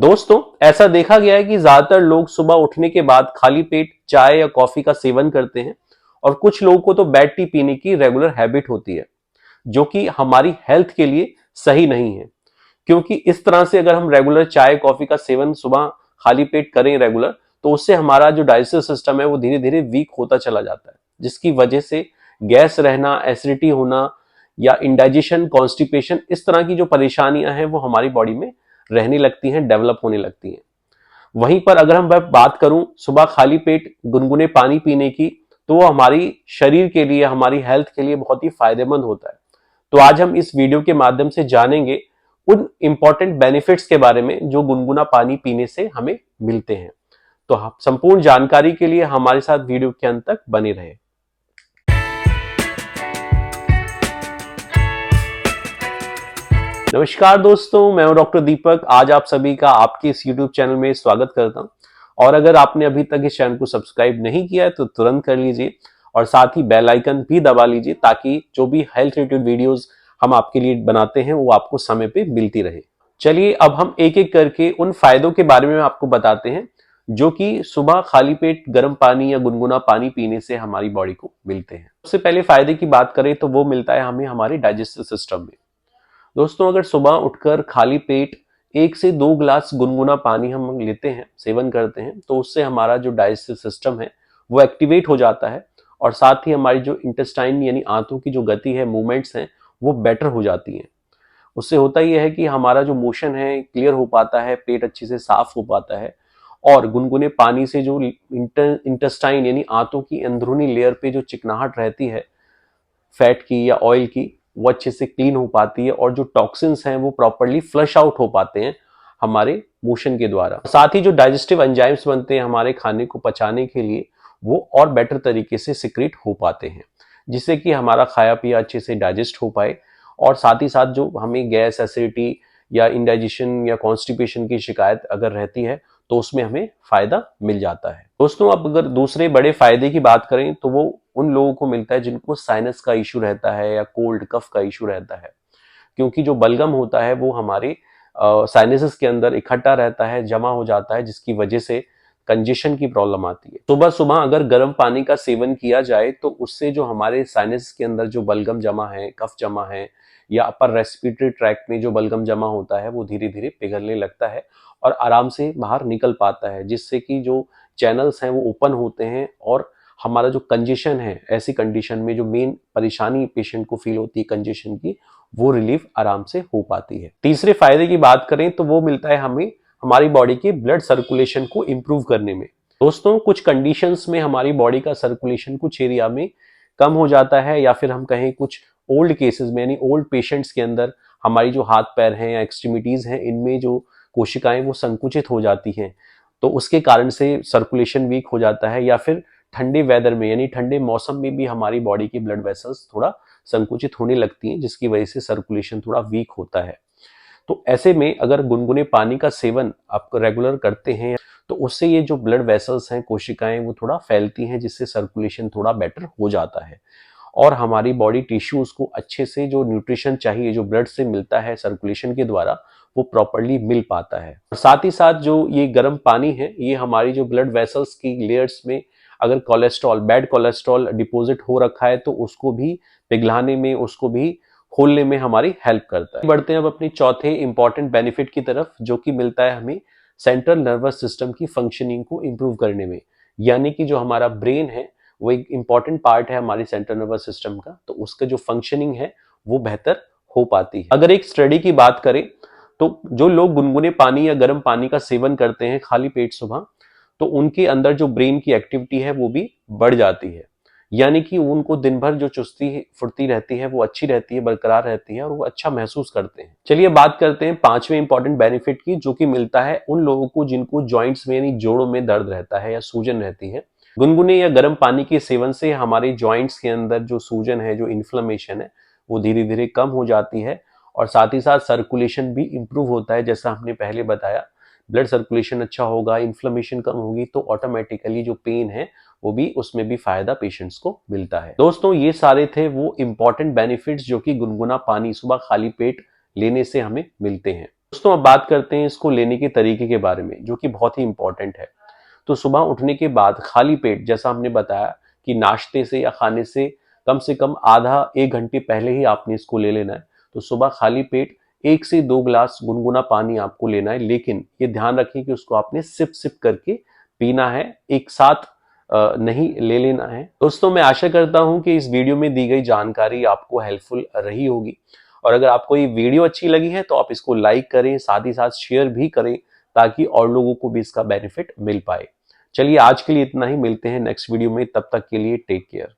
दोस्तों, ऐसा देखा गया है कि ज्यादातर लोग सुबह उठने के बाद खाली पेट चाय या कॉफी का सेवन करते हैं और कुछ लोगों को तो बेड टी पीने की रेगुलर हैबिट होती है, जो कि हमारी हेल्थ के लिए सही नहीं है। क्योंकि इस तरह से अगर हम रेगुलर चाय कॉफी का सेवन सुबह खाली पेट करें रेगुलर, तो उससे हमारा जो डाइजेस्टिव सिस्टम है वो धीरे धीरे वीक होता चला जाता है, जिसकी वजह से गैस रहना, एसिडिटी होना या इंडाइजेशन, कॉन्स्टिपेशन, इस तरह की जो परेशानियां हैं वो हमारी बॉडी में रहने लगती हैं, डेवलप होने लगती हैं। वहीं पर अगर हम बात करूं सुबह खाली पेट गुनगुने पानी पीने की, तो वो हमारी शरीर के लिए, हमारी हेल्थ के लिए बहुत ही फायदेमंद होता है। तो आज हम इस वीडियो के माध्यम से जानेंगे उन इंपॉर्टेंट बेनिफिट्स के बारे में जो गुनगुना पानी पीने से हमें मिलते हैं। तो संपूर्ण जानकारी के लिए हमारे साथ वीडियो के अंत तक बने रहे। नमस्कार दोस्तों, मैं हूं डॉक्टर दीपक। आज आप सभी का आपके इस YouTube चैनल में स्वागत करता हूं। और अगर आपने अभी तक इस चैनल को सब्सक्राइब नहीं किया है तो तुरंत कर लीजिए और साथ ही बेल आइकन भी दबा लीजिए, ताकि जो भी हेल्थ रिलेटेड वीडियोस हम आपके लिए बनाते हैं वो आपको समय पे मिलती रहे। चलिए अब हम एक एक करके उन फायदों के बारे में आपको बताते हैं जो कि सुबह खाली पेट गर्म पानी या गुनगुना पानी पीने से हमारी बॉडी को मिलते हैं। सबसे पहले फायदे की बात करें तो वो मिलता है हमें हमारे डाइजेस्टिव सिस्टम में। दोस्तों, अगर सुबह उठकर खाली पेट 1 से 2 ग्लास गुनगुना पानी हम लेते हैं, सेवन करते हैं, तो उससे हमारा जो डाइजेस्टिव सिस्टम है वो एक्टिवेट हो जाता है और साथ ही हमारी जो इंटेस्टाइन यानी आंतों की जो गति है, मूवमेंट्स हैं, वो बेटर हो जाती हैं। उससे होता यह है कि हमारा जो मोशन है क्लियर हो पाता है, पेट अच्छे से साफ हो पाता है और गुनगुने पानी से जो इंटेस्टाइन यानी आंतों की अंदरूनी लेयर पे जो चिकनाहट रहती है फैट की या ऑयल की, वो अच्छे से क्लीन हो पाती है और जो टॉक्सिन्स हैं वो प्रॉपर्ली फ्लश आउट हो पाते हैं हमारे मोशन के द्वारा। साथ ही जो डाइजेस्टिव एंजाइम्स बनते हैं हमारे खाने को पचाने के लिए, वो और बेटर तरीके से सिक्रेट हो पाते हैं, जिससे कि हमारा खाया पिया अच्छे से डाइजेस्ट हो पाए। और साथ ही साथ जो हमें गैस, एसिडिटी या इंडाइजेशन या कॉन्स्टिपेशन की शिकायत अगर रहती है तो उसमें हमें फायदा मिल जाता है। दोस्तों, अब अगर दूसरे बड़े फायदे की बात करें तो वो उन लोगों को मिलता है जिनको साइनस का इशू रहता है या कोल्ड कफ का इशू रहता है। क्योंकि जो बलगम होता है वो हमारे साइनसेस के अंदर इकट्ठा रहता है, जमा हो जाता है, जिसकी वजह से कंजेशन की प्रॉब्लम आती है। सुबह सुबह अगर गर्म पानी का सेवन किया जाए तो उससे जो हमारे साइनस के अंदर जो बलगम जमा है, कफ जमा है या अपर रेस्पिरेटरी ट्रैक्ट में जो बलगम जमा होता है वो धीरे धीरे पिघलने लगता है और आराम से बाहर निकल पाता है, जिससे कि जो चैनल्स हैं वो ओपन होते हैं और हमारा जो कंजेशन है, ऐसी कंडीशन में जो मेन परेशानी पेशेंट को फील होती है कंजेशन की, वो रिलीफ आराम से हो पाती है। तीसरे फायदे की बात करें तो वो मिलता है हमें हमारी बॉडी के ब्लड सर्कुलेशन को इंप्रूव करने में। दोस्तों, कुछ कंडीशंस में हमारी बॉडी का सर्कुलेशन कुछ एरिया में कम हो जाता है, या फिर हम कहें कुछ ओल्ड केसेस में यानी ओल्ड पेशेंट्स के अंदर हमारी जो हाथ पैर हैं या एक्सट्रीमिटीज हैं, इनमें जो कोशिकाएं वो संकुचित हो जाती हैं, तो उसके कारण से सर्कुलेशन वीक हो जाता है। या फिर ठंडे वेदर में यानी ठंडे मौसम में भी हमारी बॉडी की ब्लड वेसल्स थोड़ा संकुचित होने लगती हैं, जिसकी वजह से सर्कुलेशन थोड़ा वीक होता है। तो ऐसे में अगर गुनगुने पानी का सेवन आप रेगुलर करते हैं तो उससे ये जो ब्लड वेसल्स हैं, कोशिकाएं, वो थोड़ा फैलती हैं, जिससे सर्कुलेशन थोड़ा बेटर हो जाता है और हमारी बॉडी टिश्यूज को अच्छे से जो न्यूट्रिशन चाहिए, जो ब्लड से मिलता है सर्कुलेशन के द्वारा, वो प्रॉपर्ली मिल पाता है। साथ ही साथ जो ये गर्म पानी है, ये हमारी जो ब्लड वेसल्स की लेयर्स में अगर कोलेस्ट्रॉल, बैड कोलेस्ट्रॉल डिपॉजिट हो रखा है तो उसको भी पिघलाने में, उसको भी खोलने में हमारी हेल्प करता है। बढ़ते हैं अब अपनी चौथे इंपॉर्टेंट बेनिफिट की तरफ, जो कि मिलता है हमें सेंट्रल नर्वस सिस्टम की फंक्शनिंग को इंप्रूव करने में। यानी कि जो हमारा ब्रेन है वो एक इंपॉर्टेंट पार्ट है हमारी सेंट्रल नर्वस सिस्टम का, तो उसका जो फंक्शनिंग है वो बेहतर हो पाती है। अगर एक स्टडी की बात करें तो जो लोग गुनगुने पानी या गर्म पानी का सेवन करते हैं खाली पेट सुबह, तो उनके अंदर जो ब्रेन की एक्टिविटी है वो भी बढ़ जाती है। यानी कि उनको दिन भर जो चुस्ती फुर्ती रहती है वो अच्छी रहती है, बरकरार रहती है और वो अच्छा महसूस करते हैं। चलिए बात करते हैं पांचवें इंपॉर्टेंट बेनिफिट की, जो कि मिलता है उन लोगों को जिनको जॉइंट्स में यानी जोड़ों में दर्द रहता है या सूजन रहती है। गुनगुने या गर्म पानी के सेवन से हमारे जॉइंट्स के अंदर जो सूजन है, जो इन्फ्लेमेशन है, वो धीरे धीरे कम हो जाती है और साथ ही साथ सर्कुलेशन भी इंप्रूव होता है। जैसा हमने पहले बताया, ब्लड सर्कुलेशन अच्छा होगा, इन्फ्लेमेशन कम होगी, तो ऑटोमेटिकली जो पेन है वो भी, उसमें भी फायदा पेशेंट्स को मिलता है। दोस्तों, ये सारे थे वो इंपॉर्टेंट बेनिफिट्स जो कि गुनगुना पानी सुबह खाली पेट लेने से हमें मिलते हैं। दोस्तों अब बात करते हैं इसको लेने के तरीके के बारे में, जो कि बहुत ही इंपॉर्टेंट है। तो सुबह उठने के बाद खाली पेट, जैसा हमने बताया कि नाश्ते से या खाने से कम आधा 1 घंटे पहले ही आपने इसको ले लेना है। तो सुबह खाली पेट 1 से 2 गिलास गुनगुना पानी आपको लेना है, लेकिन ये ध्यान रखें कि उसको आपने सिप सिप करके पीना है, एक साथ नहीं ले लेना है। दोस्तों मैं आशा करता हूं कि इस वीडियो में दी गई जानकारी आपको हेल्पफुल रही होगी, और अगर आपको ये वीडियो अच्छी लगी है तो आप इसको लाइक करें, साथ ही साथ शेयर भी करें, ताकि और लोगों को भी इसका बेनिफिट मिल पाए। चलिए आज के लिए इतना ही, मिलते हैं नेक्स्ट वीडियो में, तब तक के लिए टेक केयर।